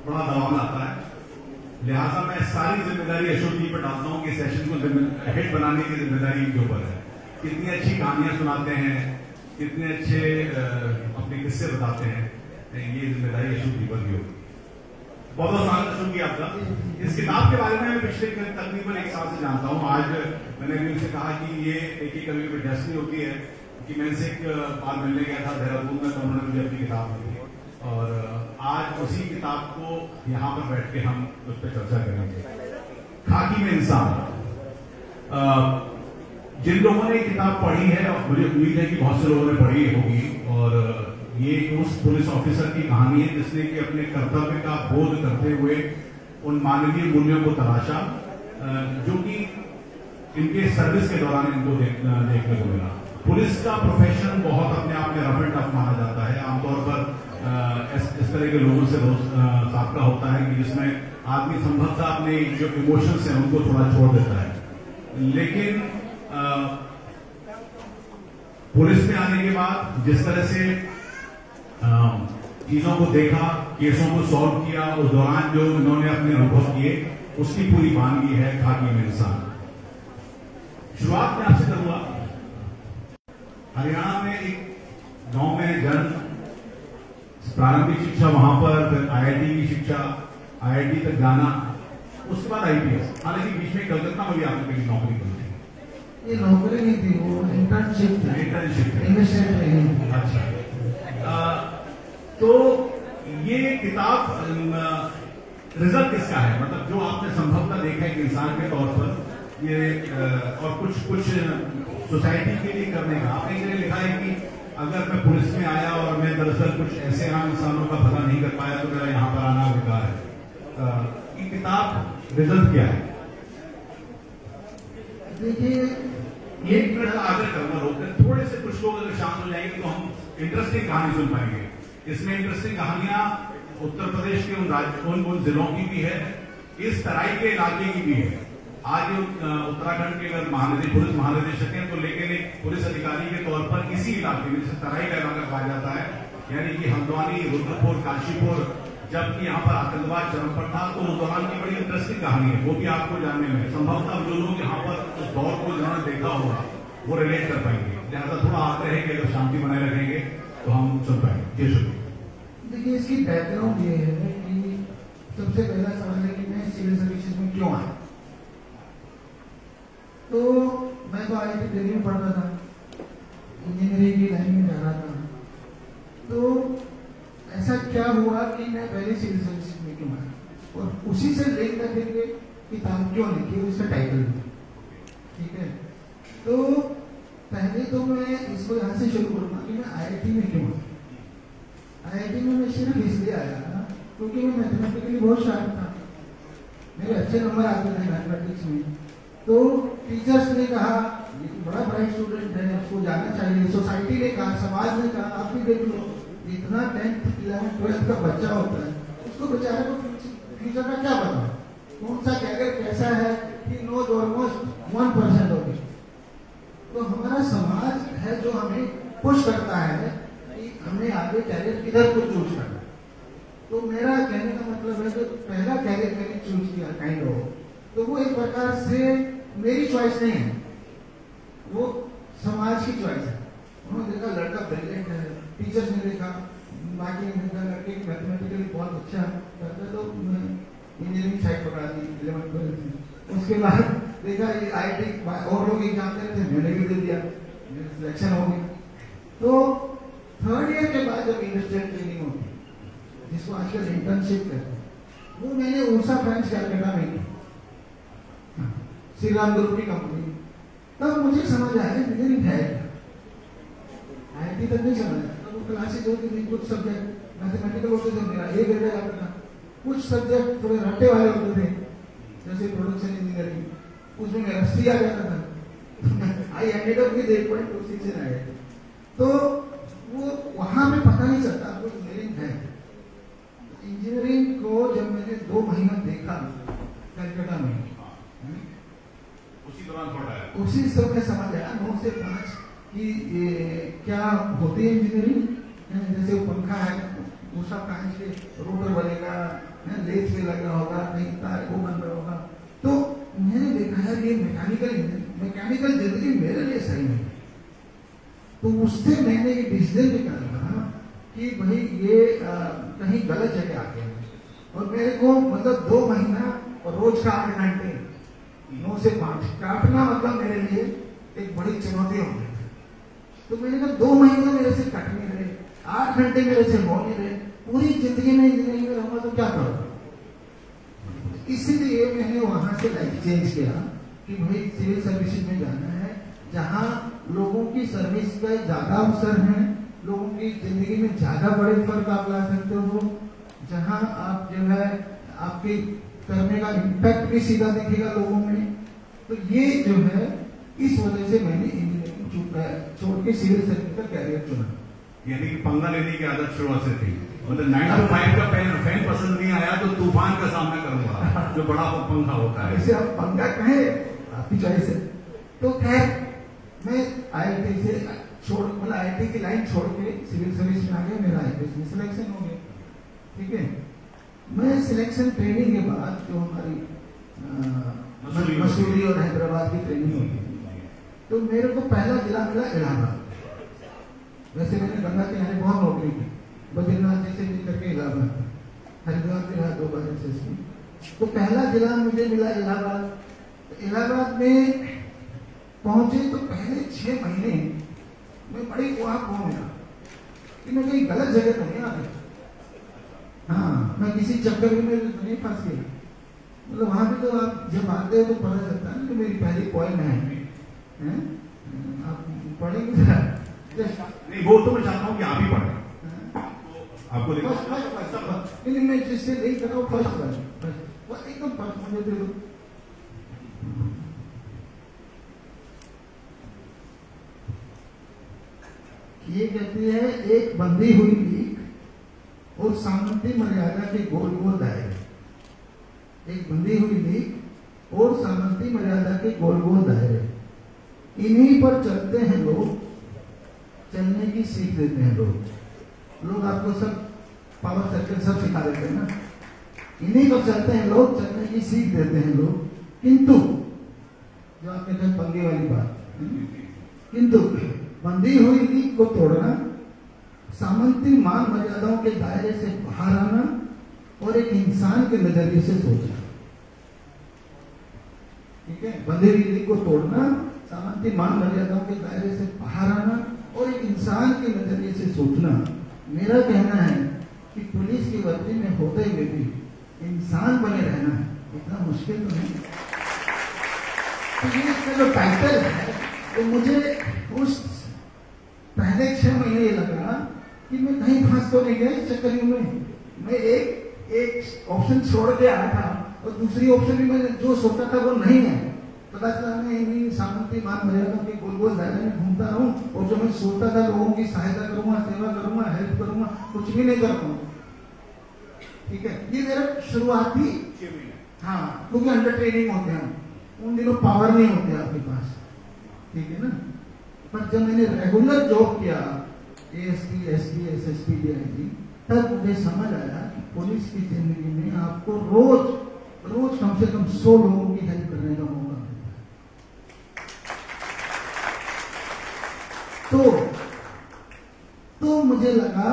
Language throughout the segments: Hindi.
बड़ा दबाव आता है, लिहाजा मैं सारी जिम्मेदारी अशोक जी पर डालता हूँ कि सेशन को हिट बनाने की जिम्मेदारी इनके ऊपर है। कितनी अच्छी कहानियां सुनाते हैं, कितने अच्छे अपने किस्से बताते हैं, ये जिम्मेदारी अशोक जी पर भी होगी। बहुत बहुत स्वागत अशोक जी आपका। इस किताब के बारे में मैं पिछले तकरीबन 1 साल से जानता हूँ। आज मैंने भी उनसे कहा कि ये एक कभी कभी डेस्टिनी होती है कि मैं इनसे एक बार मिलने गया था देहरादून में, तो उन्होंने मुझे अपनी किताब दी और आज उसी किताब को यहाँ पर बैठ के हम उस पर चर्चा करेंगे। खाकी में इंसान। जिन लोगों ने किताब पढ़ी है और मुझे उम्मीद है कि बहुत से लोगों ने पढ़ी होगी, और ये उस पुलिस ऑफिसर की कहानी है जिसने कि अपने कर्तव्य का बोध करते हुए उन मानवीय मूल्यों को तलाशा जो कि इनके सर्विस के दौरान इनको देखने को मिला। पुलिस का प्रोफेशन बहुत अपने आप में रफ एंड टफ माना जाता है। आमतौर पर इस तरह के लोगों से साबका होता है कि जिसमें आदमी संभवतः अपने जो इमोशंस हैं उनको थोड़ा छोड़ देता है, लेकिन पुलिस में आने के बाद जिस तरह से चीजों को देखा, केसों को सॉल्व किया, उस दौरान जो इन्होंने अपने अनुभव किए, उसकी पूरी वानगी है खाकी में इंसान। शुरुआत में आपसे करूंगा, हरियाणा में एक गांव में जन्म, प्रारंभिक शिक्षा वहां पर, फिर आईआईटी की शिक्षा, आईआईटी तक जाना, उसके बाद आईपीएस। हालांकि बीच में कलकत्ता में भी आपने कहीं नौकरी की। ये नौकरी नहीं थी, वो इंटर्नशिप थी। इंटर्नशिप। अच्छा। तो ये किताब रिजल्ट किसका है? मतलब जो आपने संभवतः देखा है कि इंसान के तौर पर ये और कुछ सोसाइटी के लिए करने का आपने ये लिखा है कि अगर मैं पुलिस में आया और मैं दरअसल कुछ ऐसे आम इंसानों का पता नहीं कर पाया तो मेरा यहाँ पर आना बेकार है। ये किताब रिजल्ट क्या है? देखिए, 1 मिनट का आग्रह करूंगा, रोककर थोड़े से कुछ लोग अगर शांत हो जाएंगे तो हम इंटरेस्टिंग कहानी सुन पाएंगे। इसमें इंटरेस्टिंग कहानियां उत्तर प्रदेश के उन जिलों की भी है, इस तराई के इलाके की भी है। आज उत्तराखंड के अगर पुलिस महानिदेशक हैं तो लेकिन एक पुलिस अधिकारी के तौर पर इसी इलाके में, जिसे तराई का इलाका कहा जाता है, यानी कि हल्द्वानी, रुद्रपुर, काशीपुर, जबकि यहाँ पर आतंकवाद चरम पर था, तो उस दौरान की बड़ी इंटरेस्टिंग कहानी है, वो भी आपको जानने में संभवतः जो लोग यहाँ पर उस दौर को जिन्होंने देखा होगा वो रिलेट कर पाएंगे। लिहाजा थोड़ा आग्रह है कि अगर शांति बनाए रखेंगे तो हम सुन पाएंगे। जी शुक्रिया। देखिए, इसकी बैकग्राउंड ये है कि सबसे पहला सवाल है कि मैं सिविल सर्विसेज में क्यों आया। तो मैं तो आईआईटी दिल्ली में पढ़ रहा था, इंजीनियरिंग की लाइन में जा रहा था, तो ऐसा क्या हुआ कि मैं पहले सिविल सर्विसेज में क्यों आया और उसी से लिंक करके किताब क्यों लिखी, उसका टाइटल भी। ठीक है, तो पहले तो मैं इसको यहाँ से शुरू करूंगा कि मैं आईआईटी में क्यों आया। आईआईटी में मैं सिर्फ इसलिए आया था क्योंकि मैं मैथमेटिकली बहुत शार्प था, मेरे अच्छे नंबर आते थे मैथमेटिक्स में। तो टीचर्स ने कहा ये तो बड़ा ब्राइट स्टूडेंट है, उसको जाना चाहिए। सोसाइटी ने कहा, समाज ने कहा, आप भी देख लो, इतना 10th 11th 12th का बच्चा होता है, उसको बेचारे को फ्यूचर का क्या पता, कौन सा कैरियर कैसा है, ही नोज ऑलमोस्ट 1% होगी। तो हमारा समाज है जो हमें पुश करता है कि हमें आगे कैरियर किधर को चूज करना। तो मेरा कहने का मतलब है कि पहला कैरियर मैंने चूज किया काइंड ऑफ, तो वो एक प्रकार से मेरी चॉइस नहीं है, वो समाज की चॉइस है। उन्होंने देखा लड़का ब्रिलियंट है, टीचर्स ने देखा, बाकी ने देखा लड़के मैथमेटिकली बहुत अच्छा करता, तो इंजीनियरिंग साइड पकड़ा दी 11th 12th में। उसके बाद देखा ये आईआईटी और लोग एग्जाम दे रहे थे, मैंने भी दे दिया, मेरा सिलेक्शन हो गया। तो 3rd ईयर के बाद जब इंडस्ट्रियल ट्रेनिंग होती है, जिसको आजकल इंटर्नशिप कहते हैं, वो मैंने ऊषा फ्रेंच कैलकाटा में की, श्री राम ग्रुप की कंपनी। तब मुझे समझ आया इंजीनियरिंग है, आईआईटी तक नहीं समझ आया। तो क्लासेज होती थी, कुछ सब्जेक्ट मैथमेटिकल होते थे, मेरा A ग्रेड आता था, कुछ सब्जेक्ट थोड़े रट्टे वाले होते थे, जैसे प्रोडक्शन इंजीनियरिंग, उसमें मेरा C आ जाता था। I ended up with 8.26 in IIT. तो वो वहां में पता नहीं चलता आपको इंजीनियरिंग है। इंजीनियरिंग को जब मैंने 2 महीना देखा कलकत्ता में, उसी समय समझ आया 9 से 5 कि क्या होती है इंजीनियरिंग। जैसे वो पंखा है, दूसरा कांच के रोटर बनेगा, लेस में लग रहा होगा, कहीं तार वो बन रहा होगा। तो मैंने देखा यार ये मैकेनिकल जिंदगी मेरे लिए सही नहीं। तो उससे मैंने ये डिसीजन निकाला कि भाई ये कहीं गलत जगह आ गया। और मेरे को मतलब 2 महीना और रोज का 8 घंटे 9 से 5 काटना मतलब मेरे लिए एक बड़ी चुनौती हो गई। तो मैंने कहा 2 महीने मेरे से कट नहीं रहे, 8 घंटे मेरे से हो नहीं रहे, पूरी जिंदगी में इंजीनियरिंग में रहूंगा तो क्या करूंगा। इसीलिए मैंने वहां से लाइफ चेंज किया कि भाई सिविल सर्विसेज में जाना है, जहां लोगों की सर्विस का ज्यादा अवसर है, लोगों की जिंदगी में ज्यादा बड़े फर्क आप ला सकते हो, जहां आप जो है आपके करने का इम्पैक्ट भी सीधा दिखेगा लोगों में। तो ये जो है इस वजह से मैंने इंजीनियरिंग छोड़ के सिविल सर्विस का कैरियर चुना। यानी कि पंगा लेने की आदत शुरुआत से थी, मतलब 9 to 5 का फैन पसंद नहीं आया तो तूफान का सामना करूंगा, जो बड़ा पंखा होता है। इसे आप पंखा कहे आपकी चॉइस है। तो खैर मैं IIT से मतलब IIT की लाइन छोड़ के सिविल सर्विस में आ गया, मेरा IPS में सिलेक्शन हो गया। ठीक है, मैं सिलेक्शन ट्रेनिंग के बाद जो हमारी मसूरी और हैदराबाद की ट्रेनिंग होगी, तो मेरे को पहला जिला मिला इलाहाबाद। वैसे मैंने गंगा किनारे बहुत नौकरी की, बद्रीनाथ जैसे करके इलाहाबाद, हरिद्वार में रहा 2 बार SSB। तो पहला जिला मुझे मिला इलाहाबाद। इलाहाबाद में पहुंचे तो पहले 6 महीने में बड़ी वहां हो गया कि मैं कहीं गलत जगह तो नहीं आ गया। हाँ, मैं किसी चक्कर में तो नहीं फंस गया। मतलब वहां पे तो आप जब आते हो तो पता चलता है कि मेरी पहली पॉइंट है। आप पढ़ेंगे नहीं, वो तो मैं चाहता हूँ कि आप ही पढ़ें। आपको देखो मैं जिससे नहीं कर रहा हूँ फर्स्ट एकदम फर्स्ट मुझे दे दो। ये कहती है एक बंधी हुई लीक और सामंती मर्यादा के गोल गोल दायरे। एक बंधी हुई लीक और सामंती मर्यादा के गोल गोल दायरे, इन्हीं पर चलते हैं लोग, चलने की सीख देते हैं लोग आपको सब पावर सर्कल सब सिखा देते हैं ना, इन्हीं पर चलते हैं लोग, चलने की सीख देते हैं लोग। किंतु जो आपने कहा पंगे वाली बात, किंतु बंधी हुई लीक को तोड़ना, सामंती मान मर्यादाओं के दायरे से बाहर आना और एक इंसान के नजरिए से सोचना। ठीक है, बंधी हुई लीक को तोड़ना, सामंती मान मर्यादाओं के दायरे से बाहर आना और एक इंसान के नजरिए से सोचना। मेरा कहना है कि पुलिस की वर्दी में होते हुए भी इंसान बने रहना है, इतना मुश्किल तो नहीं। तो ये इसका जो टाइटल है, तो मुझे उस पहले 6 महीने ये लगा कि मैं कहीं फंस तो नहीं गया इस चक्कर में। मैं एक ऑप्शन छोड़ के आया था और दूसरी ऑप्शन भी मैं जो सोचा था वो नहीं है। पता चला मैं इन्हीं सामंती मान मर्यादा के गोल गोल दायरे में घूमता रहूं और जो मैं सोचता था लोगों की सहायता करूंगा, सेवा करूंगा, हेल्प करूंगा, कुछ भी नहीं कर पाऊंगा। ठीक है, ये मेरा शुरुआती। हाँ, क्योंकि अंडर ट्रेनिंग होते हैं, उन दिनों पावर नहीं होती आपके पास। ठीक है ना, पर जब मैंने रेगुलर जॉब किया ASP, SP, SSP, DIG, तब मुझे समझ आया कि पुलिस की जिंदगी में आपको रोज कम से कम 100 लोगों की हेल्प करने का मौका मिलता है। तो मुझे लगा,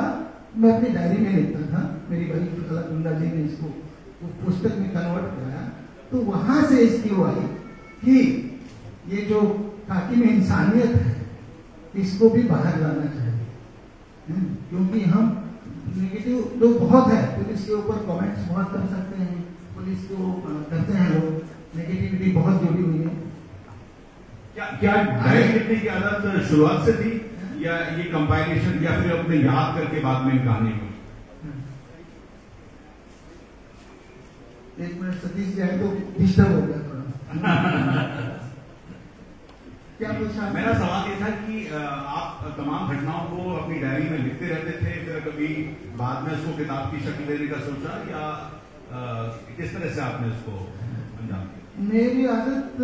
मैं अपनी डायरी में लिखता था, मेरी वाइफ अलगुंदा जी ने इसको पुस्तक में कन्वर्ट कराया, तो वहां से इसकी वो आई कि ये जो खाकी में इंसानियत है इसको भी बाहर लाना चाहिए। क्योंकि हम नेगेटिव लोग बहुत है, पुलिस के ऊपर कमेंट्स बहुत कर सकते हैं, पुलिस को करते हैं लोग, नेगेटिविटी बहुत जुड़ी हुई है। क्या डायरी लिखने की आदत शुरुआत से थी या ये कंपाइलेशन या फिर अपने याद करके बाद में कहानी को? एक मिनट सतीश जी आए तो डिस्टर्ब हो गया थोड़ा। क्या पूछा? मेरा सवाल ये था कि आप तमाम घटनाओं को अपनी डायरी में लिखते रहते थे, फिर कभी बाद में उसको किताब की शक्ल देने का सोचा, या किस तरह से आपने उसको अंजाम दिया? मेरी आदत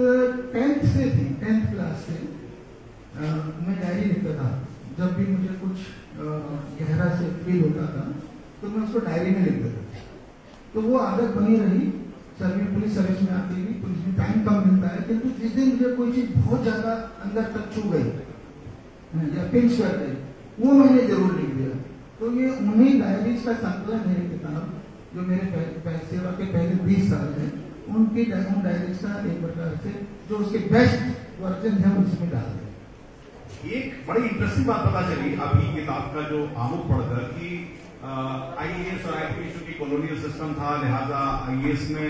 10th से थी, 10th क्लास से मैं डायरी लिखता था। जब भी मुझे कुछ गहरा से फील होता था तो मैं उसको डायरी में लिख देता था। तो वो आदत बनी रही। पुलिस सर्विस में आती हुई, पुलिस में टाइम कम मिलता है, किंतु जिस दिन मुझे कोई चीज बहुत ज्यादा अंदर तक छू गई या पिंच कर गई, वो मैंने जरूर लिख दिया। तो ये उन्हीं डायरीज का संकलन है किताब, जो मेरे सेवा के पहले 20 साल है, उन डायरीज का एक प्रकार से जो उसके बेस्ट वर्जन है उसमें डाल दिया। एक बड़ी इंटरेस्टिंग बात पता चली अभी किताब का जो आमुख पढ़कर कि आईएएस और आईपीएस की कॉलोनियल सिस्टम था, लिहाजा आईएएस में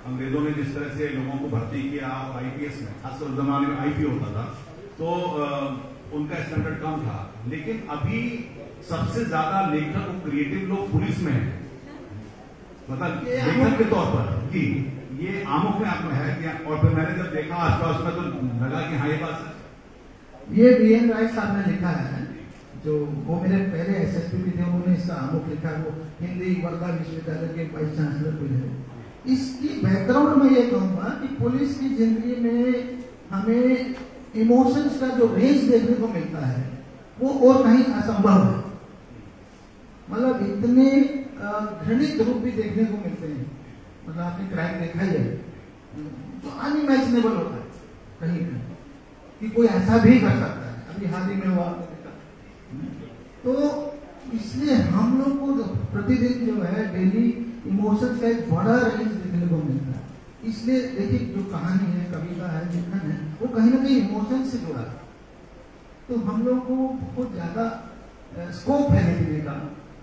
अंग्रेजों ने जिस तरह से लोगों को भर्ती किया और आईपीएस में खासकर उस जमाने में आईपी होता था तो उनका स्टैंडर्ड कम था। लेकिन अभी सबसे ज्यादा लेखक और क्रिएटिव लोग पुलिस में है, मतलब लेखक के तौर पर कि ये आमुख में आपको है कि, और फिर मैंने जब देखा आसपास में तो लगा कि हाँ ये बात ये BN राय साहब ने लिखा है, जो वो मेरे पहले SSP भी थे, उन्होंने इसका आमुख लिखा, वो हिंदी वर्धा विश्वविद्यालय के वाइस चांसलर भी है। इसकी बैकग्राउंड में ये कहूंगा कि पुलिस की जिंदगी में हमें इमोशंस का जो रेंज देखने को मिलता है वो और कहीं असंभव है। मतलब इतने घृणित रूप भी देखने को मिलते हैं, मतलब आपने क्राइम देखा ही है जो अनइमेजिनेबल होता है कहीं कहीं कि कोई ऐसा भी कर सकता है। अभी हाल ही में हुआ आपने देखा। तो इसलिए हम लोग को प्रतिदिन जो है डेली इमोशंस का एक बड़ा रेंज देखने को मिलता है। इसलिए देखिए जो कहानी है, कविता है, लेखन है, वो कहीं ना कहीं इमोशन से जुड़ा है। तो हम लोग को बहुत ज्यादा स्कोप है लिखने का।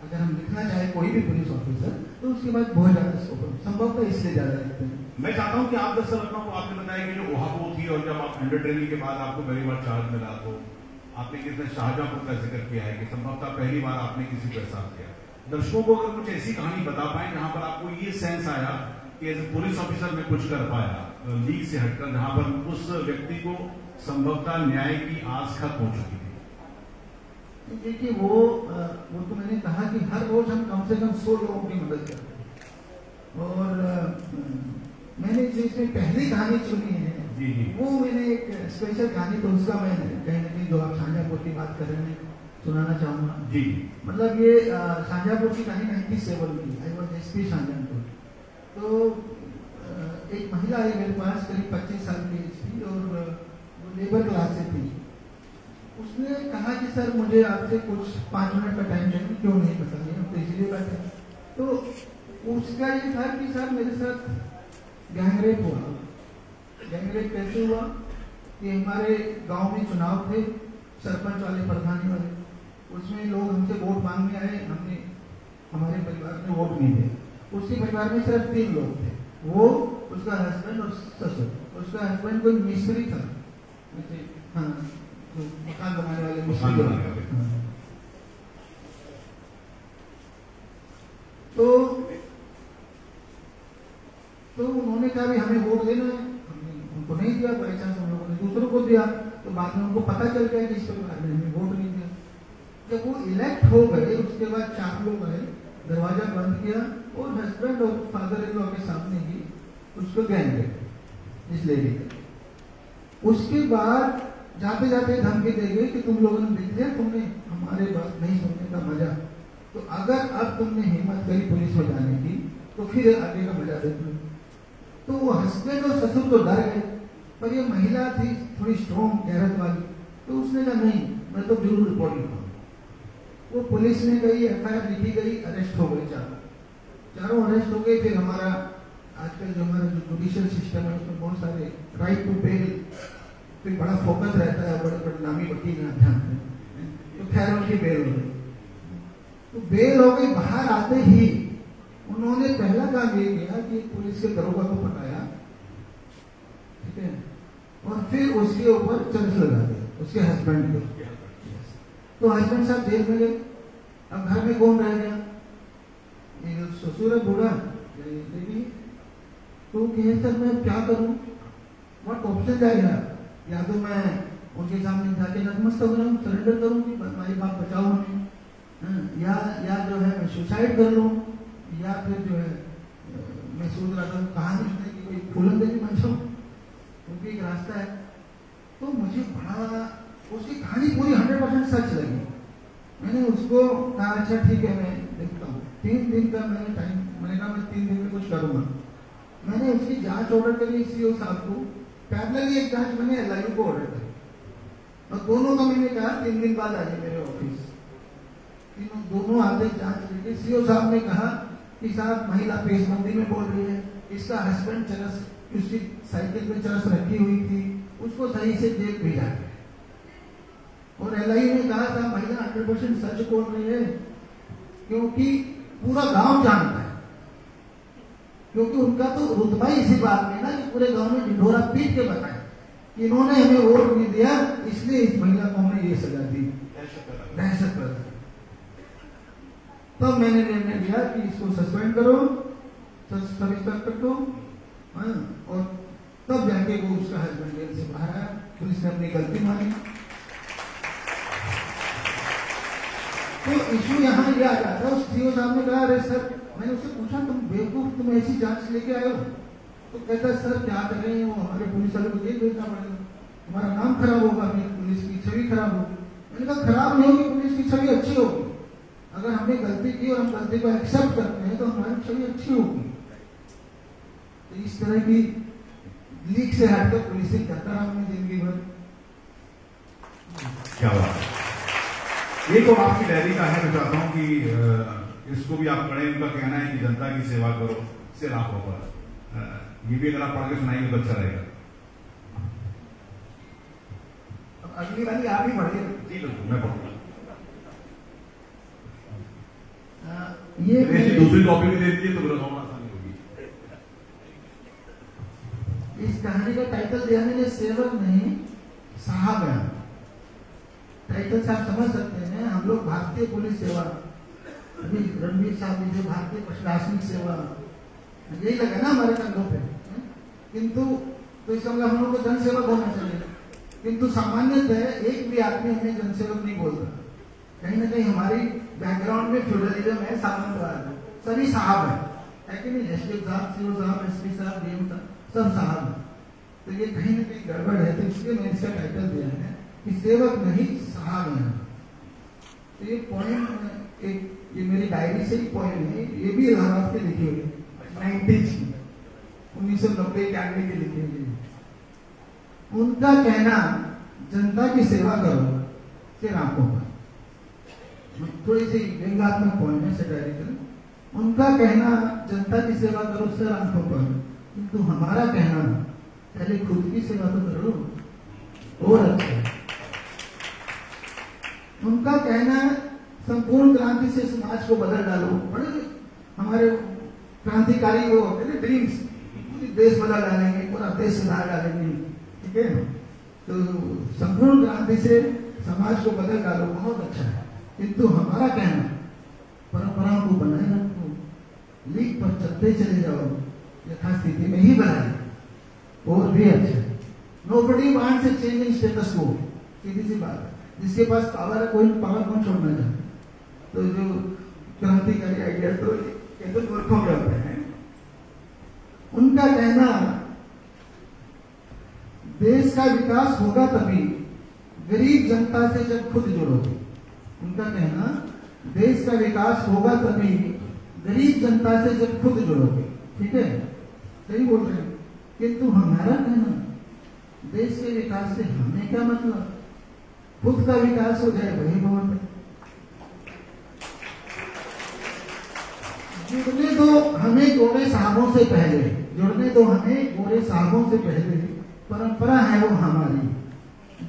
अगर हम लिखना चाहे कोई भी पुलिस ऑफिसर तो उसके बाद बहुत ज्यादा स्कोप है, संभवतः इसलिए ज्यादा लिखते हैं। मैं चाहता हूं कि आप 10 साल को आपने बताया कि जो ओहापो थी और जब आप अंडर ट्रेनिंग के बाद आपको पहली बार चार्ज मिला तो आपने किसने शाहजहांपुर का जिक्र किया है कि संभवतः पहली बार आपने किसी के साथ किया। दर्शकों को अगर कुछ ऐसी कहानी बता पाए जहां पर आपको ये सेंस आया कि एज ए पुलिस ऑफिसर में कुछ कर पाया लीग से हटकर, जहां पर उस व्यक्ति को संभवतः न्याय की आस खत्म हो चुकी थी। देखिए वो तो मैंने कहा कि हर रोज हम कम से कम 100 लोगों की मदद करते हैं। और मैंने जो इसमें पहली कहानी चुनी है जी जी। वो मैंने एक स्पेशल कहानी, तो उसका मैं कहीं ना कहीं जो आप शाहजहांपुर की बात कर रहे हैं सुनाना चाहूंगा जी। मतलब ये शाहजहांपुर की कहानी 97 की, आई वॉज SP शाहजहांपुर। तो एक महिला आई मेरे पास, करीब 25 साल की एज थी और वो लेबर क्लास से थी। उसने कहा कि सर मुझे आपसे कुछ 5 मिनट का टाइम चाहिए। क्यों नहीं बताइए, हम तो इसलिए बैठे। तो उसका ये था कि सर मेरे साथ गैंगरेप हुआ। गैंगरेप कैसे हुआ कि हमारे गांव में चुनाव थे, सरपंच वाले, प्रधानी वाले, उसमें लोग हमसे वोट मांगने आए, हमने हमारे परिवार में वोट नहीं दिए। उसके परिवार में सिर्फ 3 लोग थे, वो, उसका हस्बैंड और ससुर। उसका हस्बैंड कोई मिस्त्री था, हाँ मकान बनाने वाले मिस्त्री। तो उन्होंने कहा भी हमें वोट देना है, हमने उनको नहीं दिया। बाई चांस हम लोगों ने दूसरों को दिया, तो बाद में उनको पता चल गया कि इस परिवार ने हमें वोट नहीं दिया। जब वो इलेक्ट हो गए उसके बाद 4 लोग आए, दरवाजा बंद किया और हस्बैंड और फादर इन लॉ के सामने ही उसको गैंगरेप इस लेडी के। उसके बाद जाते जाते धमकी दे गई कि तुम लोगों ने देख लिया, तुमने हमारे बात नहीं सुनने का मजा, तो अगर अब तुमने हिम्मत करी पुलिस में जाने की तो फिर आगे का मजा देखो। तो वो हस्बैंड और ससुर तो डर गए, पर ये महिला थी थोड़ी स्ट्रॉन्ग गैरत वाली, तो उसने कहा नहीं मैं तो जरूर रिपोर्ट लिखूंगा। वो पुलिस में गई, FIR लिखी गई, अरेस्ट हो गए चारों अरेस्ट हो गए। फिर हमारा आजकल जो हमारा जो जुडिशियल सिस्टम है उसमें बहुत सारे राइट टू बेल फिर बड़ा फोकस रहता है, बड़े बड़े नामी वकील हैं ध्यान में, तो खैर उनकी बेल हो गई। तो बेल हो गई, बाहर आते ही उन्होंने पहला काम ये किया कि पुलिस के दरोगा को पटाया, ठीक है, और फिर उसके ऊपर चार्ज लगा दिया, उसके हस्बैंड को। तो हस्बैंड साहब जेल में गए। अब घर में कौन रह गया? ये ससुर है बूढ़ा, तो कहे सर मैं क्या करूं, व्हाट ऑप्शन जाएगा? या तो मैं उनके सामने जाके नतमस्तक हो जाऊं, सरेंडर करूं कि माई बाप बचाओ हमें, या जो है मैं सुसाइड कर लूं, या फिर जो है मैं सोच रहा था कहानी सुनने की कोई फूलन देवी बन जाऊं, क्योंकि एक रास्ता है। तो मुझे बड़ा उसकी कहानी पूरी 100% सच लगी। मैंने उसको कहा अच्छा ठीक है मैं देखता हूँ। 3 दिन का मैंने मैंने कहा मैं 3 दिन में कुछ करूंगा। मैंने उसकी जांच ऑर्डर करी सीओ साहब को, पैरेलली एक जांच मैंने एलआईयू को ऑर्डर करी, और दोनों का मैंने कहा 3 दिन बाद आइए मेरे ऑफिस। दोनों आते जांच लेके सीओ साहब ने कहा कि साहब महिला पेशबंदी में बोल रही है, इसका हस्बैंड चरस, उसकी साइकिल पे चरस रखी हुई थी, उसको सही से जेल भेजा गया। और एलआईयू ने कहा था महिला 100% सच बोल रही है, क्योंकि पूरा गांव जानता है, क्योंकि उनका तो रुतबा इसी बात में ना कि पूरे गांव में ढिंढोरा पीट के बताया कि इन्होंने हमें वोट नहीं दिया, इसलिए इस महिला को हमने ये सजा दी, दहशतगर्द। तब मैंने निर्णय लिया कि इसको सस्पेंड करो, सब इंस्पेक्टर को, और तब जाके वो उसका हस्बैंड जेल से बाहर आया। पुलिस ने अपनी गलती मानी। तो इशू यहाँ ये आ जाता है। सीओ साहब ने कहा अरे सर, मैंने उससे पूछा तुम बेवकूफ, तुम ऐसी जांच लेके आए हो? तो कहता है सर क्या कर रहे हैं, वो हमारे पुलिस वाले को जेल भेजना पड़ेगा, हमारा नाम खराब होगा, अपनी पुलिस की छवि खराब होगी। मैंने कहा खराब नहीं होगी, पुलिस की छवि अच्छी होगी। अगर हमने गलती की और हम गलती को एक्सेप्ट करते हैं तो हमारी छवि अच्छी होगी। तो इस तरह की लीक से हटकर पुलिसिंग करता रहा मैं जिंदगी भर। क्या बात है। ये तो आपकी डायरी का है। मैं चाहता हूं कि इसको भी आप पढ़ें। उनका कहना है कि जनता की सेवा करो सिर आंखों पर। ये भी अगर आप पढ़ के सुनाएंगे तो अच्छा रहेगा। अब अगली वाली आप ही पढ़िए। जी बिल्कुल, मैं पढ़ूंगा। ये दूसरी कॉपी भी दे दीजिए तो बुरा आसानी होगी। इस कहानी का टाइटल दिया मैंने सेवक नहीं साहब है। टाइटल से आप समझ सकते हैं, हम लोग भारतीय पुलिस सेवा, अभी रणवीर साहब जी जो भारतीय प्रशासनिक सेवा, यही लगा ना हमारे कंधों पे। किंतु तो इसका मतलब हम लोग को जनसेवक होना चाहिए, किंतु सामान्यतः एक भी आदमी हमें जनसेवक नहीं बोलता। कहीं ना कहीं हमारी बैकग्राउंड में फ्यूडलिज्म है, सामंतवाद है, सभी साहब है कि नहीं? एसडीएम साहब, सीओ साहब, एसपी साहब, डीएम साहब, सब साहब है। तो ये कहीं ना कहीं गड़बड़ है, तो इसलिए मैंने इसका टाइटल दिया है कि सेवक नहीं साहब है। तो ये पॉइंट एक, ये मेरी डायरी से ही पॉइंट है, ये भी इलाहाबाद के लिखी हुई 90s की, 1990-91 की लिखी हुई। उनका कहना जनता की सेवा करो सिर आंखों पर, थोड़ी सी व्यंग्यात्मक पॉइंट है सैटारिकल। उनका कहना जनता की सेवा करो सिर आंखों पर, किंतु हमारा कहना पहले खुद की सेवा तो करो और अच्छा। उनका कहना संपूर्ण क्रांति से समाज को बदल डालो। बड़े हमारे क्रांतिकारी वो होते हैं ड्रीम्स, देश बदल डालेंगे, पूरा देश सुधार डालेंगे, ठीक है? तो संपूर्ण क्रांति से समाज को बदल डालो, बहुत अच्छा है। किंतु हमारा कहना परंपराओं को बनाए रखो, लीक पर चलते चले जाओ, यथास्थिति में ही बनाए और भी अच्छा। Nobody wants a change in status को, सीधी सी बात है। जिसके पास पावर है, कोई पावर कौन छोड़ना चाहता? तो जो क्रांतिकारी आइडिया तो ये तो मूर्खों के होते हैं। उनका कहना देश का विकास होगा तभी गरीब जनता से जब खुद जुड़ोगे। उनका कहना देश का विकास होगा तभी गरीब जनता से जब खुद जुड़ोगे, ठीक है? सही बोल रहे हैं। किंतु हमारा कहना देश के विकास से हमें क्या मतलब, खुद का विकास हो जाए वही बहुत है। जुड़ने दो हमें गोरे साहबों से पहले, जुड़ने दो हमें गोरे साहबों से पहले, परंपरा है वो हमारी,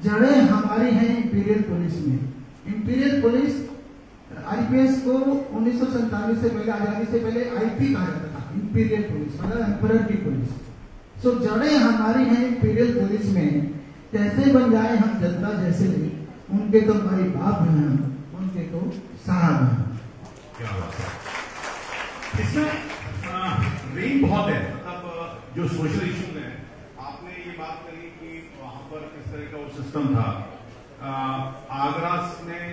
जड़ें हमारी हैं इंपीरियल पुलिस में। इंपीरियल पुलिस आईपीएस को 1947 से पहले, आजादी से पहले आईपी कहा जाता था, इंपीरियल पुलिस मतलब एम्परर की पुलिस। सो जड़ें हमारी हैं इंपीरियल पुलिस में, कैसे बन जाए हम जनता जैसे, उनके तो भाई बाप हैं, उनके तो साहब हैं। क्या बात है। इसमें रेंज बहुत है, मतलब जो सोशल इश्यूज हैं। आपने ये बात करी कि वहां पर किस तरह का वो सिस्टम था। आगरा में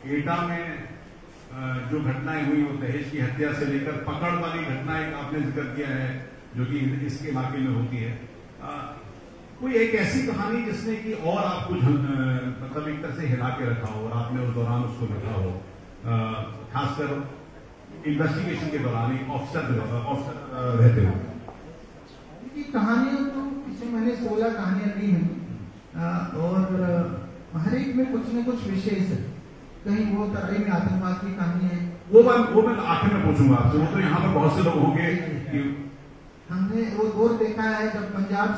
एटा में जो घटनाएं हुई वो दहेज की हत्या से लेकर पकड़ वाली घटनाएं आपने जिक्र किया है, जो कि इसके इलाके में होती है। कोई एक ऐसी कहानी जिसने कि और आपको मतलब एक तरह से हिला के रखा हो और आपने उस दौरान उसको लिखा हो, खासकर इन्वेस्टिगेशन के दौरान ऑफिसर रहते हुए? कहानियां तो इसमें मैंने 16 कहानियां ली हैं और हर एक में कुछ न कुछ विशेष है। कहीं वो तराई में आतंकवाद की कहानी है, वो मैं आखिर में पूछूंगा आपसे। वो तो यहाँ पर बहुत से लोग होंगे कि हमने वो दौर देखा है जब पंजाब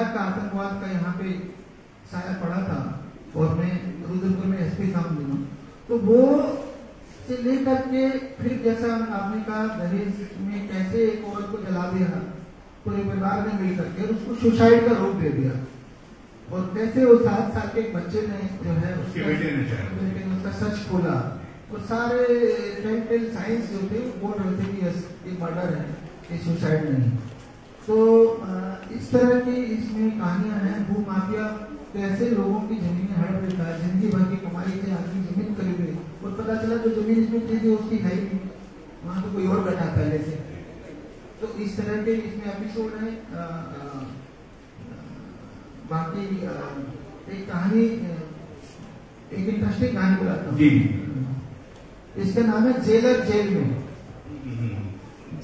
का आतंकवाद का यहाँ पे साया पड़ा था और मैं रुद्रपुर में एसपी था उन दिनों, तो वो से लेकर के फिर जैसा आपने कहा दहेज में कैसे एक औरत को जला दिया पूरे परिवार ने मिल करके और उसको सुसाइड का रोक दे दिया, और कैसे वो 7 साल के एक बच्चे ने जो है उसके बेटे ने उसका सच खोला और सारे टेल साइंस जो थे वो बोल रहे थे कि ये मर्डर है, ये सुसाइड नहीं। तो इस तरह की इसमें कहानियां हैं। भू माफिया कैसे लोगों की जमीनें हड़प लेता है, जिंदगी भर की कमाई से आदमी जमीन खरीदे और पता चला जो जमीन इसमें थी उसकी है ही नहीं, वहां तो कोई और बैठा पहले से। तो इस तरह के इसमें एपिसोड है। बाकी एक कहानी, एक इंटरेस्टिंग कहानी बताता हूँ। इसका नाम है जेलर जेल में।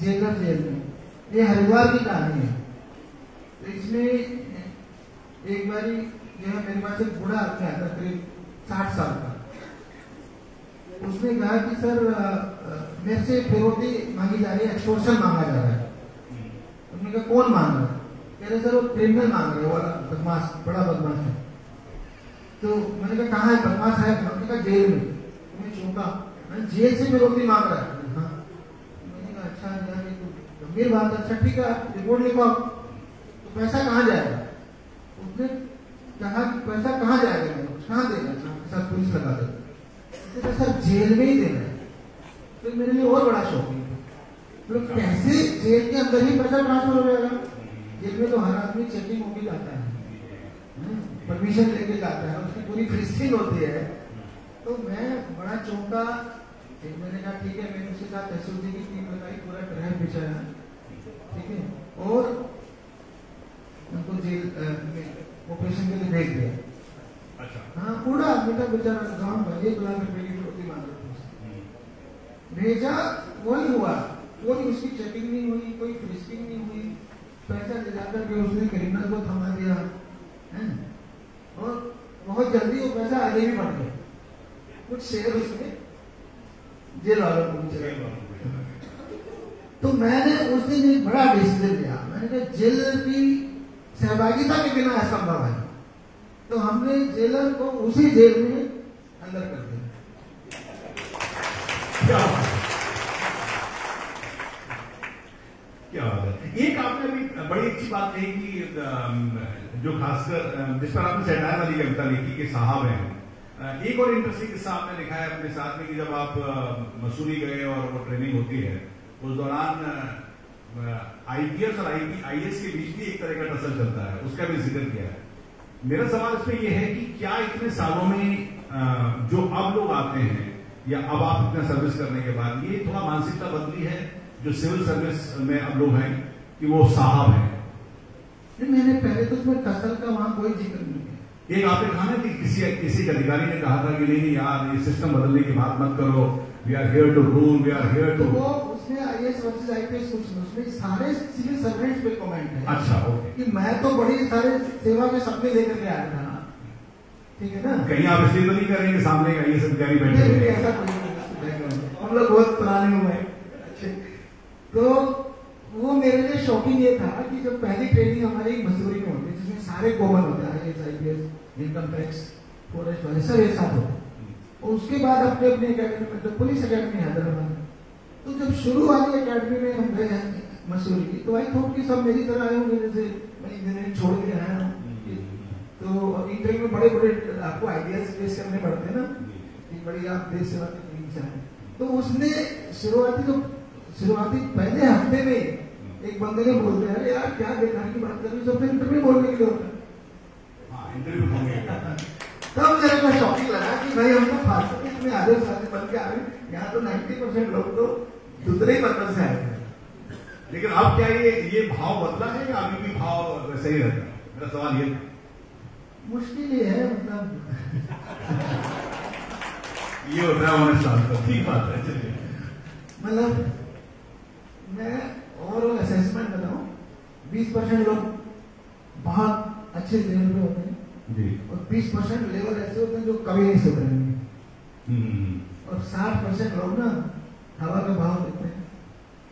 जेलर जेल में, ये हरिद्वार की कहानी है। तो इसमें एक बारी जो है मेरे पास एक बूढ़ा आदमी आता करीब 60 साल का। उसने कहा कि सर मेरे से फिरौती मांगी जा रही है, एक्सटॉर्शन मांगा जा रहा है। उन्होंने कहा कौन मांग रहा है? कह रहे सर वो क्रिमिनल मांग रहे, वाला बदमाश, बड़ा बदमाश है। तो मैंने कहा कहाँ है बदमाश है? उन्होंने कहा जेल में। मैं चौंका, मैं जेल से फिरौती मांग रहा है? हाँ। मैंने कहा अच्छा यार ये तो गंभीर बात है। अच्छा ठीक है आप रिपोर्ट लिखवाओ। तो पैसा कहाँ जाएगा? उसने कहा पैसा कहाँ जाएगा, कहाँ देगा? साथ पुलिस लगा देगा। सर जेल में ही देना है। तो मेरे लिए और बड़ा शौक है, तो कैसे जेल के अंदर ही पैसा ट्रांसफर हो जाएगा? जेल में तो हर आदमी चेकिंग होके जाता है, परमिशन लेके जाता है, उसकी पूरी फ्रिस्टिंग होती है। तो मैं बड़ा चौंका। मैंने कहा ठीक है, मैंने उसके साथ एसओजी की टीम लगाई, पूरा ट्रैप बिछाया, ठीक है, और उनको जेल में ऑपरेशन के लिए भेज दिया। अच्छा। हाँ, पूरा आदमी था बेचारा, गाँव का 1 लाख रुपए की फिरौती मांग रहे थे। भेजा, वही हुआ, कोई उसकी चेकिंग नहीं हुई, कोई फ्रिस्टिंग नहीं हुई, पैसा ले जाकर के उसने क्रिमिनल को थमा दिया है। और बहुत जल्दी वो पैसा आगे भी बढ़ गया, कुछ शेयर उसने जेल वालों को भी चला। तो मैंने उस दिन एक बड़ा डिसीजन लिया। मैंने कहा जेल की सहभागिता के बिना असंभव है, तो हमने जेलर को उसी जेल में अंदर कर दिया। क्या बात है। एक आपने अभी बड़ी अच्छी बात कही कि जो खासकर जिस पर आपने सेटायर वाली कविता लिखी कि साहब हैं। एक और इंटरेस्टिंग किस्सा आपने लिखा है अपने साथ में कि जब आप मसूरी गए और वो ट्रेनिंग होती है, उस दौरान आईपीएस और आईएएस के बीच भी एक तरह का टसल चलता है, उसका भी जिक्र किया है। मेरा सवाल इसमें यह है कि क्या इतने सालों में जो अब लोग आते हैं या अब आप इतना सर्विस करने के बाद ये थोड़ा मानसिकता बदली है जो सिविल सर्विस में अब लोग हैं कि वो साहब हैं? मैंने पहले तो उसमें टसल का वहां कोई जिक्र नहीं है। एक आपने कहा ना कि किसी अधिकारी ने कहा था कि नहीं यार ये सिस्टम बदलने की बात मत करो, we are here to rule, we are here to. वो उसमें आईएएस वर्सेस आईपीएस कुछ नहीं, उसमें सारे सिविल सर्वेंट्स पे कमेंट है। अच्छा, ओके। कि मैं तो बड़ी सारे सेवा के सपने लेकर के आया था, ठीक है ना। कहीं आप इसलिए तो नहीं करेंगे सामने का आईएएस अधिकारी बैठे हैं? ऐसा कोई, हम लोग बहुत पुराने हुए हैं। तो वो मेरे लिए शॉकिंग ये था कि जब पहली ट्रेनिंग हमारी मसूरी में होती है जिसमें सारे कॉमन होते हैं, IAS IPS, income tax, forest वाले सब एक साथ होते हैं, और उसके बाद अपने अपने अकेडमी में, तो पुलिस अकेडमी हैदराबाद। तो जब शुरू वाली अकेडमी में हम गए मसूरी की, तो आई थॉट कि सब मेरी तरह आए होंगे, जैसे मैं इंजीनियरिंग छोड़ के आया हूँ। तो इंटरव्यू में बड़े बड़े आपको आइडियाज पेश करने पड़ते हैं ना कि बड़ी आप देश सेवा की टीम से आए। तो उसने शुरुआती पहले हफ्ते में एक बंदे ने बोल दिया यार क्या बेकार की बात कर रही, तो फिर इंटरव्यू बोलने के लिए होता है। तब मेरे को शॉकिंग लगा कि भाई हम तो फास्ट में आधे साधे बन के आ रहे, यहाँ तो 90% लोग तो दूसरे ही मतलब से आए। लेकिन अब क्या ये भाव बदला है या अभी भी भाव वैसे ही रहता है? मेरा सवाल ये था। मुश्किल ये है, मतलब ये होता है ऑनेस्ट आंसर। ठीक बात है, चलिए। मतलब मैं ओवरऑल असेसमेंट बताऊं, 20% लोग बहुत अच्छे लेवल पे होते हैं जी, और 20% लेवल ऐसे होते हैं जो कभी नहीं सुधरेंगे, और 60% लोग ना हवा का भाव देते हैं।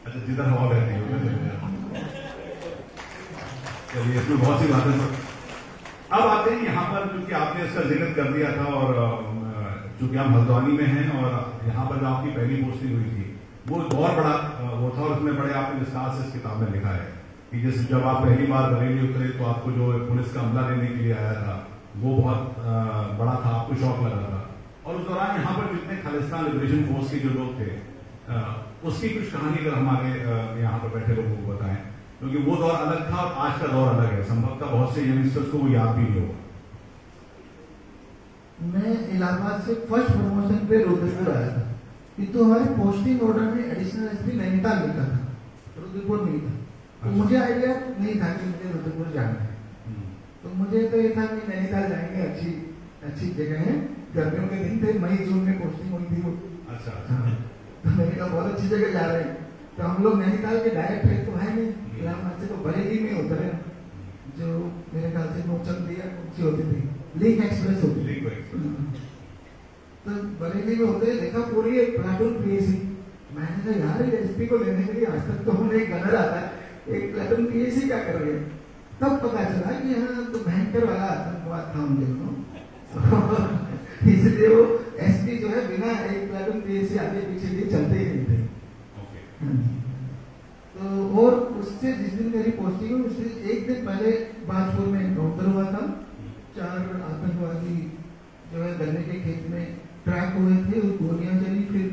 अच्छा, जिधर हवा बहती है उधर चले जाओ। चलिए, इसमें बहुत सी बातें सब। अब आते हैं यहाँ पर, क्योंकि आपने इसका जिक्र कर दिया था, और चूंकि आप हल्द्वानी में हैं और यहाँ पर जो आपकी पहली पोस्टिंग हुई थी वो दौर बड़ा वो था, और उसमें बड़े आपने विस्तार से इस किताब में लिखा है कि जब आप पहली बार बरेली उतरे तो आपको जो पुलिस का अमला लेने के लिए आया था वो बहुत बड़ा था, आपको शौक लगा था, और उस दौरान यहाँ पर जितने खालिस्तान लिबरेशन फोर्स के जो लोग थे उसकी कुछ कहानी अगर हमारे यहाँ पर बैठे लोगों को बताएं, क्योंकि वो दौर अलग था और आज का दौर अलग है। संभवतः बहुत से यंगस्टर्स को वो याद भी नहीं होगा। मैं इलाहाबाद से फर्स्ट प्रमोशन पे रुद्रपुर आया था, किंतु हमारे पोस्टिंग ऑर्डर में एडिशनल एसपी नैनीताल लिखा था, रुद्रपुर नहीं था। तो मुझे आइडिया नहीं था कि मुझे रुद्रपुर जाना है, तो मुझे तो ये था कि नैनीताल जाएंगे, अच्छी जगह है, गर्मियों के दिन थे, मई जून में पोस्टिंग हुई थी वो। अच्छा, तो मैंने कहा बहुत अच्छी जगह जा रहे हैं, तो हम लोग नैनीताल के डायरेक्ट ट्रेन तो है नहीं, इलाहाबाद से तो बरेली में उतरे, जो मेरे ख्याल से नौचंदिया ऊंची होती थी, लिंक एक्सप्रेस होती थी। तो बरेली में होते देखा पूरी एक प्लाटून पीएसी। मैंने कहा यार ये एसपी को लेने के लिए आज तक तो हमने एक गनर आता है, एक प्लाटून पीएसी क्या कर रही है। तब पता चला कि यहाँ तो भयंकर वाला आतंकवाद था हम देखो, इसलिए वो एसपी जो है बिना एक प्लाटून पीएसी आगे पीछे लिए चलते ही नहीं थे। तो और उससे जिस दिन मेरी पोस्टिंग हुई उससे एक दिन पहले बाजपुर में एनकाउंटर हुआ था, 4 आतंकवादी जो है गन्ने के खेत में ट्रैक हुए थे, गोलियां चली, फिर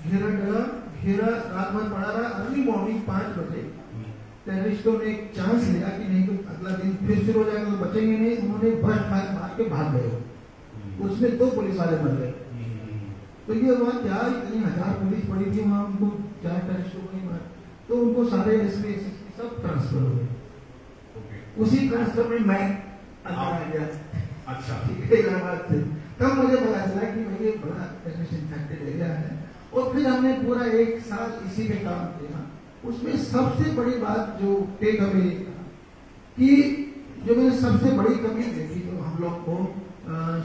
घेरा डरा, घेरा रात भर पड़ा रहा। अर्ली मॉर्निंग 5 बजे टेररिस्टों ने एक चांस लिया कि नहीं तो अगला दिन फिर शुरू हो जाएगा तो बचेंगे नहीं, उन्होंने बर्स्ट फायर मार के भाग गए, उसमें 2 पुलिस वाले मर गए। तो ये हुआ क्या, इतनी 1000 पुलिस पड़ी थी वहां, उनको 4 टेररिस्टों को ही मार, तो उनको सारे एसपी सब ट्रांसफर हो गए। उसी ट्रांसफर में मैं अंदर आ गया। अच्छा, ठीक है, इलाहाबाद से। तब मुझे पता चला कि भाई ये बड़ा टेररिस्ट इन्फेक्टेड एरिया है, और फिर हमने पूरा 1 साल इसी में काम किया। उसमें सबसे बड़ी बात जो टेक अवे कि जो मैंने सबसे बड़ी कमी देखी, जो हम लोग को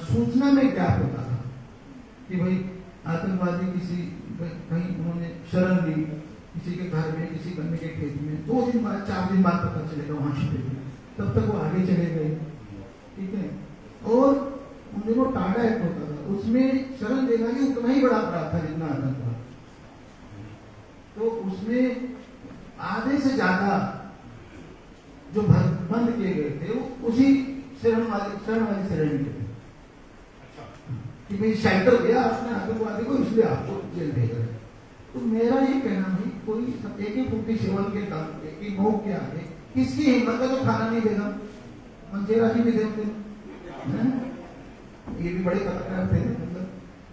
सूचना में गैप होता था कि भाई आतंकवादी किसी कहीं उन्होंने शरण ली किसी के घर में, किसी गन्ने के खेत में, 2 दिन बाद 4 दिन बाद पता चलेगा वहां छिपे थे, तब तक वो आगे चले गए। ठीक है, और उन दिनों टाडा एक्ट होता था, उसमें शरण देना भी उतना ही बड़ा अपराध था जितना आतंकवाद। तो उसमें आधे से ज्यादा जो बंद किए गए थे वो उसी शरण वाली शरण के थे कि भाई शेल्टर दिया आपने आतंकवादी को, इसलिए आपको जेल भेज रहे। तो मेरा ये कहना भाई, कोई AK-47 के दाम पे कि नोक के आगे किसकी हिम्मत है तो खाना नहीं देगा। मंचेरा जी भी देखते हैं, ये भी बड़े पत्रकार थे, मतलब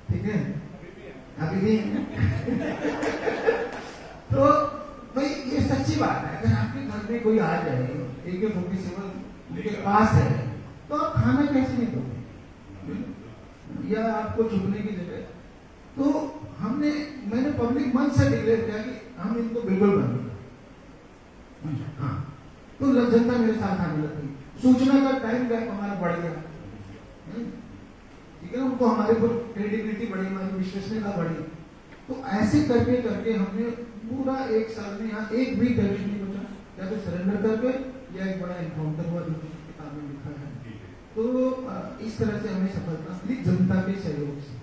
ठीक है, अभी भी तो भाई ये सच्ची बात है, अगर आपके घर में कोई आ जाए AK-47 के पास है तो आप खाना कैसे नहीं दोगे, या आपको छुपने की जगह। तो मैंने पब्लिक मंच से डिक्लेयर किया कि हम इनको बिल्कुल बंद कर। हाँ, तो जनता मेरे साथ आने लगी, सूचना का टाइम गैप हमारा बढ़ गया, ठीक है, उनको हमारे ऊपर क्रेडिबिलिटी बढ़ी, हमारी विश्वसनीयता बढ़ी। तो ऐसे करके करके हमने पूरा 1 साल में यहाँ एक भी टेररिस्ट नहीं बचा, या तो सरेंडर करके या एक बड़ा एनकाउंटर हुआ, जो किताब में लिखा है। तो इस तरह से हमें सफलता मिली जनता के सहयोग से,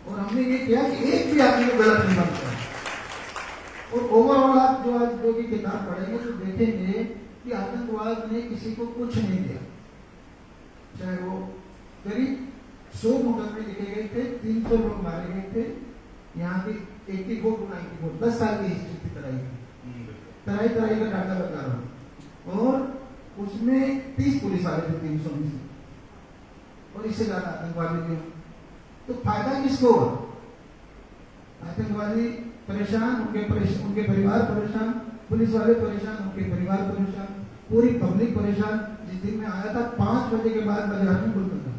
और हमने ये किया कि एक भी आदमी को गलत नहीं बनता। और ओवरऑल आप जो आज जो की किताब पढ़ेंगे तो देखेंगे कि आतंकवाद ने किसी को कुछ नहीं दिया, चाहे वो करीब 100 मुकदमे लिखे गए थे, 300 लोग मारे गए थे, यहाँ की 84 to 94 10 साल की हिस्ट्री की तराई का डाटा बता रहा हूँ, और उसमें 30 पुलिस वाले थे 300 में से, और इससे ज्यादा आतंकवादी थे। तो फायदा किसको हुआ? आतंकवादी परेशान, उनके परिवार परेशान, पुलिस वाले परेशान, उनके परिवार परेशान, पूरी पब्लिक परेशान। जिस दिन में आया था 5 बजे के बाद बाजार में खुलता था,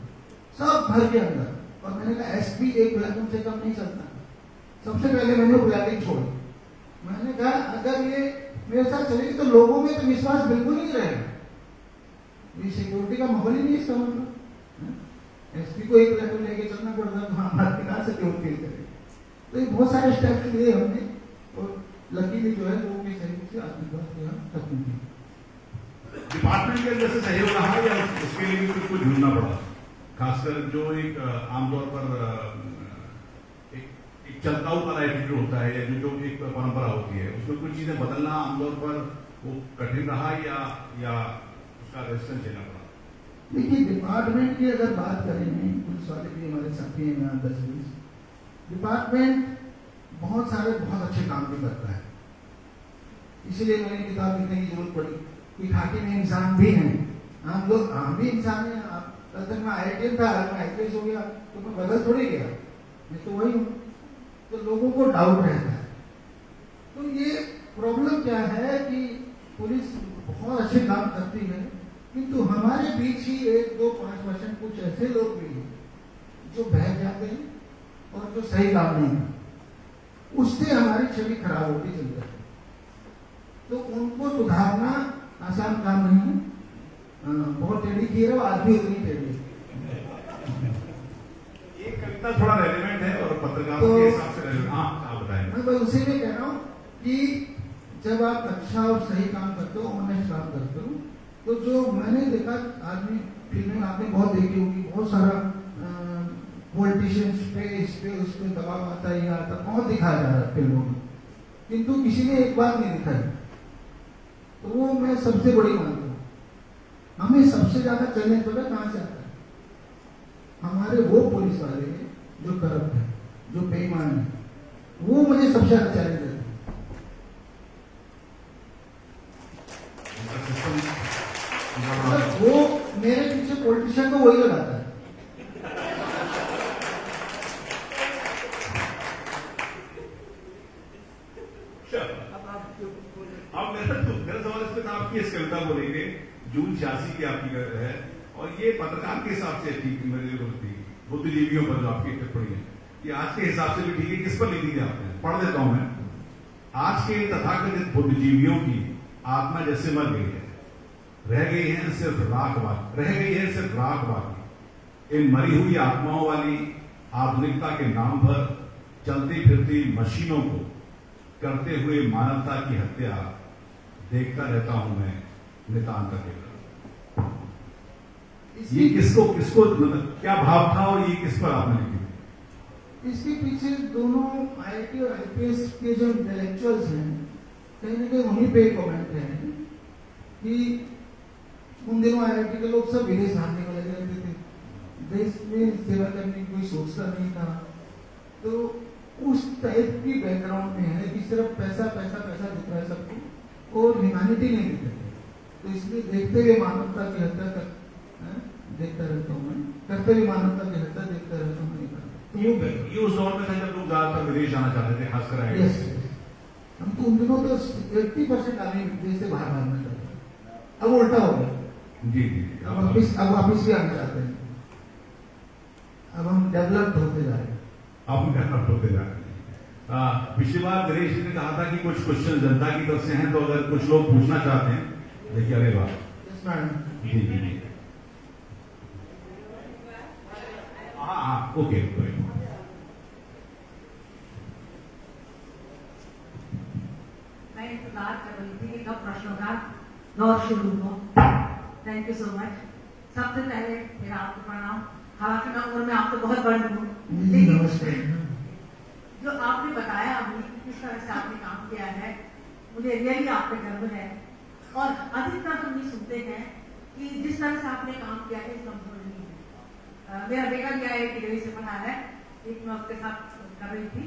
सब भर के अंदर, और मैंने कहा एसपी एक प्लेटफॉर्म से कम नहीं चलता, सबसे पहले मैंने प्लानिंग छोड़ी। मैंने कहा अगर ये मेरे साथ चलेगी तो लोगों में तो विश्वास बिल्कुल नहीं रहेगा, ये सिक्योरिटी का माहौल ही नहीं इसका मतलब। एसपी को एक लेवल लेके चलना पड़ता तो हमारे कहाँ से क्यों फील करें। तो ये बहुत सारे स्टेप्स लिए हमने और लकीली जो है लोगों के सहयोग से आत्मविश्वास खत्म की। डिपार्टमेंट के अंदर से सहयोग रहा या उसके लिए भी कुछ ढूंढना पड़ा, खासकर जो एक आमतौर पर एक चलता हुआ एटीट्यूड होता है या जो एक परंपरा होती है, उसमें कुछ चीजें बदलना आमतौर पर वो कठिन रहा या उसका रेजिस्टेंस झेलना पड़ा? देखिए, डिपार्टमेंट की अगर बात करें, पुलिस वाले भी हमारे साथी हैं यहाँ 10-20, डिपार्टमेंट बहुत सारे बहुत अच्छे काम भी करता है, इसीलिए मैंने किताब लिखने की जरूरत पड़ी कि खाकी में इंसान भी हैं, हम लोग हम भी इंसान हैं। आप कल तक मैं IITian था, आज मैं IPS हो गया तो मैं बदल थोड़ी गया, मैं तो वही हूँ। तो लोगों को डाउट रहता है। तो ये प्रॉब्लम क्या है कि पुलिस बहुत अच्छे काम करती है, किंतु हमारे बीच ही 1-2-5% कुछ ऐसे लोग भी हैं जो बह जाते हैं और जो सही काम नहीं करते, उससे हमारी छवि खराब होती चली जाती है। तो उनको सुधारना आसान काम नहीं है। बहुत टेढ़ी की है, आज भी उतनी टेढ़ी है। ये कविता थोड़ा रेलेवेंट है और पत्रकारों के हिसाब से रेलेवेंट। हाँ, आप बताएं। मैं बस उसी में कह रहा हूँ कि जब आप अच्छा और सही काम करते हो, ऑनेस्ट काम करते हो, तो जो मैंने देखा आदमी, फिल्में आपने बहुत देखी होगी, बहुत सारा पॉलिटिशियंस पे इस पे उस पे दबाव आता है, आता बहुत दिखाया जा रहा है फिल्मों में, किंतु किसी ने एक बात नहीं दिखाई, तो वो मैं सबसे बड़ी मानता हूँ। हमें सबसे ज्यादा चैलेंज पता कहाँ से आता है? हमारे वो पुलिस वाले हैं जो करप्ट है, जो बेईमान है, वो मुझे सबसे ज्यादा चैलेंज देते हैं। वो मेरे पीछे पॉलिटिशियन को वही लगाता है। अब मेरा सवाल इस पर आपकी इस कविता को लेके जून 86 की आपकी है, और ये पत्रकार के हिसाब से ठीक मेरी थी, बुद्धिजीवियों पर जो आपकी टिप्पणी है कि आज के हिसाब से भी ठीक है, किस पर लिखी थी आपने? पढ़ देता हूं मैं। आज के तथाकथित बुद्धिजीवियों की आत्मा जैसे मर गई है, रह गई है सिर्फ राख बाकी, रह गई है सिर्फ राख बाकी। इन मरी हुई आत्माओं वाली आधुनिकता के नाम पर चलती फिरती मशीनों को करते हुए मानवता की हत्या देखता रहता हूं मैं नितांत अकेला। ये किसको मतलब क्या भाव था और ये किस पर आपने लिखी? इसके पीछे दोनों IIT और IPS के जो इंटेलेक्चुअल्स हैं, कहीं ना कहीं उन्हीं पे कमेंट है कि उन दिनों IIT के लोग सब विदेश भागने को लगे रहते थे, देश में सेवा करने की कोई सोचता नहीं था। तो उस टाइप की बैकग्राउंड में है कि सिर्फ पैसा पैसा पैसा दिख रहा है सबको और ह्यूमैनिटी नहीं दिख रही। तो इसलिए देखते हुए मानवता की हत्या देखता रहता हूँ मैं, करते हुए मानवता की हत्या देखता रहता हूँ। तो ये उस दौर में था जब लोग ज्यादातर विदेश जाना चाहते थे, खासकर हम तो उन दिनों तो 80% आदमी विदेश से बाहर भागना चाहते हैं। अब उल्टा हो गया। जी। अब वापिस भी आना चाहते हैं। अब हम डेवलप्ड होते जा रहे हैं। आप डेवलप्ड होते जा रहे हैं। पिछली बार नरेश जी ने कहा था कि कुछ क्वेश्चन जनता की तरफ से हैं, तो अगर कुछ लोग पूछना चाहते हैं, देखिए। अरे वाह। जी। हाँ, ओके। मैं इंतजार कर रही थी कि कब प्रश्नों का दौर शुरू हो। Thank you so much. सबसे पहले मेरा आपको प्रणाम। हालांकि मैं उम्र में आपको बहुत बड़ी हूँ, लेकिन जो आपने बताया अभी किस तरह से आपने काम किया है, मुझे रियली आप पे गर्व है। और अधिकतर हम ये सुनते हैं कि जिस तरह से आपने काम किया है संभव नहीं है। मेरा बेटा भी IIT दिल्ली से पढ़ा है, एक मैं उसके साथ कर रही थी।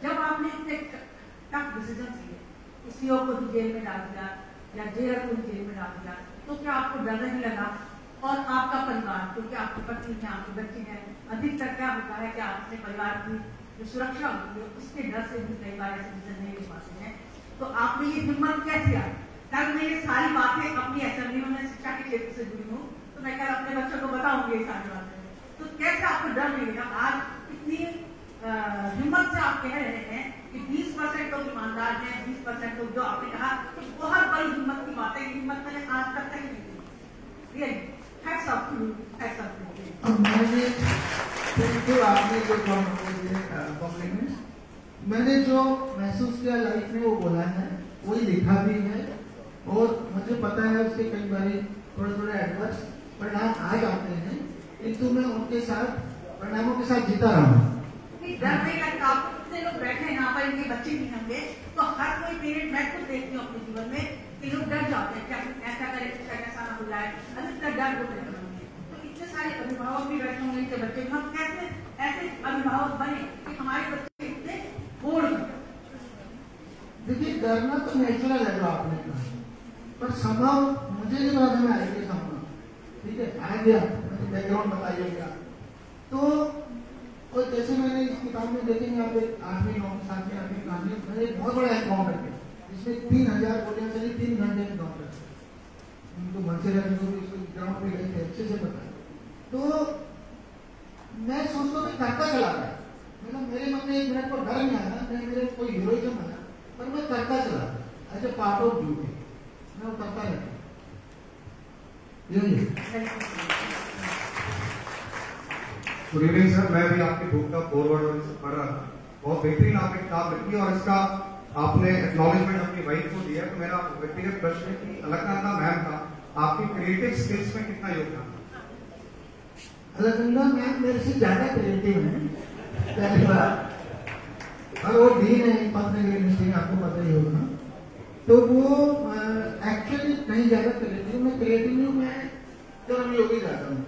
जब आपने इतने टफ डिसीजन लिए, सीओ को भी जेल में डाल दिया या जेलर को भी जेल में डाल दिया, तो क्या आपको डर नहीं लगा? और आपका परिवार, क्योंकि आपकी पत्नी है, आपके बच्चे हैं, अधिकतर क्या होता है कि आपके परिवार की जो सुरक्षा होती है उसके डर से भी कई बार ऐसे डिसीजन नहीं ले पाते हैं। तो आपने ये हिम्मत कैसे आई? कल मैं ये सारी बातें अपनी असेंबली में, मैं शिक्षा के क्षेत्र से जुड़ी हूँ, तो मैं कल अपने बच्चों को बताऊंगी ये सारी बातें। तो कैसे आपको डर नहीं लगा? आज इतनी हिम्मत से आप कह रहे हैं कि 20% लोग ईमानदार हैं, 20% लोग, जो आपने कहा तो बहुत बड़ी हिम्मत की बात है। हिम्मत मैंने आज तक कहीं नहीं दी। मैंने आपने जो कॉम्प्लीमेंट्स मैंने जो महसूस किया लाइफ में वो बोला है, वही लिखा भी है, और मुझे पता है उसके कई बार थोड़े एडवर्स परिणाम आ जाते हैं, किंतु मैं उनके साथ परिणामों के साथ जीता रहा हूँ। डर नहीं लगता। कितने लोग बैठे हैं यहाँ पर, इनके बच्चे नहीं होंगे, तो हर कोई पेरेंट, मैं खुद देखती हूँ अपने जीवन में कि लोग डर जाते हैं, क्या ऐसा करे, कैसा ना हो जाए, इतना डर को नहीं होंगे। तो इतने सारे अभिभावक भी बैठे होंगे, इनके बच्चे, हम कैसे ऐसे अभिभावक बने कि हमारे बच्चे इतने बोर्ड बने। देखिए, डरना तो नेचुरल है जो आपने कहा, पर संभव मुझे नहीं पता मैं आएंगे संभव, ठीक है, आ गया, मुझे बैकग्राउंड बताइएगा। तो और जैसे मैंने इस किताब में देखेंगे आप, एक 8वीं 9वीं 7वीं 8वीं कहानी, मैंने एक बहुत बड़ा एनकाउंटर किया, जिसमें 3000 गोलियां चली, 3 घंटे एनकाउंटर। उनको मंचेरा जी को भी उसको ग्राउंड पे गए थे, अच्छे से पता है। तो मैं सोचता मैं करता चला गया, मतलब मेरे मन में 1 मिनट को डर नहीं आया, मेरे कोई हीरोइज्म आया, पर मैं करता चला गया, as a part of duty मैं वो करता रहता। गुड इवनिंग सर, मैं भी आपकी बुक का फॉरवर्ड पढ़ रहा था, बहुत बेहतरीन आपने किताब लिखी और इसका आपने एक्नॉलेजमेंट अपनी वाइफ को दिया। तो मेरा व्यक्तिगत प्रश्न है कि अलकनंदा मैम का आपकी क्रिएटिव स्किल्स में कितना योगदान था? अलकनंदा मैम मेरे से ज्यादा क्रिएटिव है, पहली बार, और वो डीन है पत्नी यूनिवर्सिटी, आपको पता ही होगा। तो वो एक्चुअली नहीं ज्यादा क्रिएटिव, मैं क्रिएटिव नहीं हूँ, मैं चरम योगी जाता हूँ,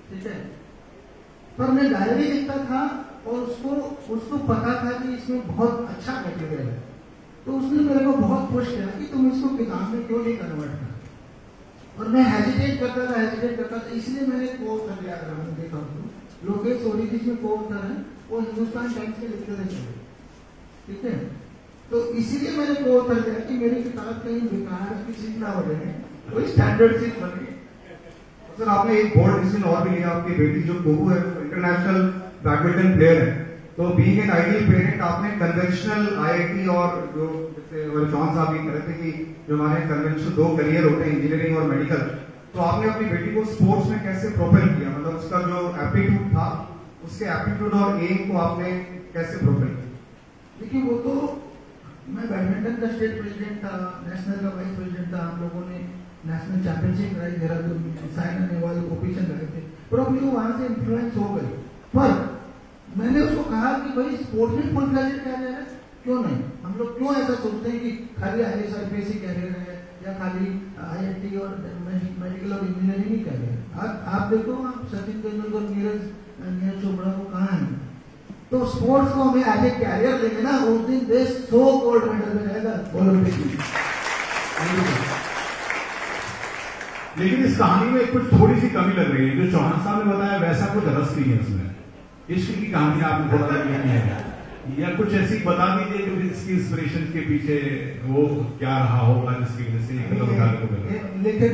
ठीक है। पर मैं डायरी लिखता था और उसको पता था कि इसमें बहुत अच्छा मटेरियल है, तो उसने मेरे को बहुत खुश किया कि तुम इसको किताब में क्यों नहीं कन्वर्ट कर। और मैं हेजिटेट करता था, इसलिए मैंने को-ऑथर याद रहा हूँ, देखा हूँ लोकेश सोरी जिसमें को-ऑथर है, वो हिंदुस्तान टाइम्स के लिखते रहे, ठीक है। तो इसीलिए मैंने को-ऑथर किया कि मेरी किताब कहीं बेकार की चीज ना हो जाए, कोई स्टैंडर्ड चीज बने। सर, आपने एक बोल्ड डिसीजन और भी लिया, आपकी बेटी जो कोहू है वो इंटरनेशनल बैडमिंटन प्लेयर है, तो बीइंग एन आइडियल पेरेंट आपने कन्वेंशनल आईआईटी और जो जैसे जॉन साहब भी कह रहे थे कि जो हमारे कन्वेंशनल 2 करियर होते हैं, इंजीनियरिंग और मेडिकल, तो आपने अपनी बेटी को स्पोर्ट्स में कैसे प्रोपेल किया, मतलब उसका जो एप्टीट्यूड था, उसके एप्टीट्यूड और एम को आपने कैसे प्रोपेल किया? देखिए, वो तो मैं बैडमिंटन का स्टेट प्रेसिडेंट था, नेशनल का वाइस प्रेसिडेंट था, हम लोगों ने नेशनल चैंपियनशिप कराई देहरादून में, साइना नेहवाल गोपी चंद रहे थे, प्रॉब्लम वो वहां से इन्फ्लुएंस हो गई। पर मैंने उसको कहा कि भाई स्पोर्ट्स में फुल फ्लेजेड कैरियर है, क्यों नहीं, हम लोग क्यों ऐसा सोचते हैं कि खाली IAS IPS ही कैरियर है, या खाली IIT और मेडिकल और इंजीनियरिंग ही कैरियर। आप देखो, आप सचिन तेंदुलकर, नीरज चोपड़ा को कहाँ है, तो स्पोर्ट्स को हमें एज ए कैरियर लेंगे ना, उस दिन देश 100 गोल्ड मेडल में रहेगा ओलंपिक में। लेकिन इस कहानी में कुछ थोड़ी सी कमी लग रही है, जो चौहान साहब ने बताया वैसा कुछ रस नहीं है उसमें। इश्क की कहानी आपने थोड़ा सा लिखी है, या कुछ ऐसी बता दीजिए जो इसकी इंस्पिरेशन के पीछे वो क्या रहा होगा जिसकी वजह से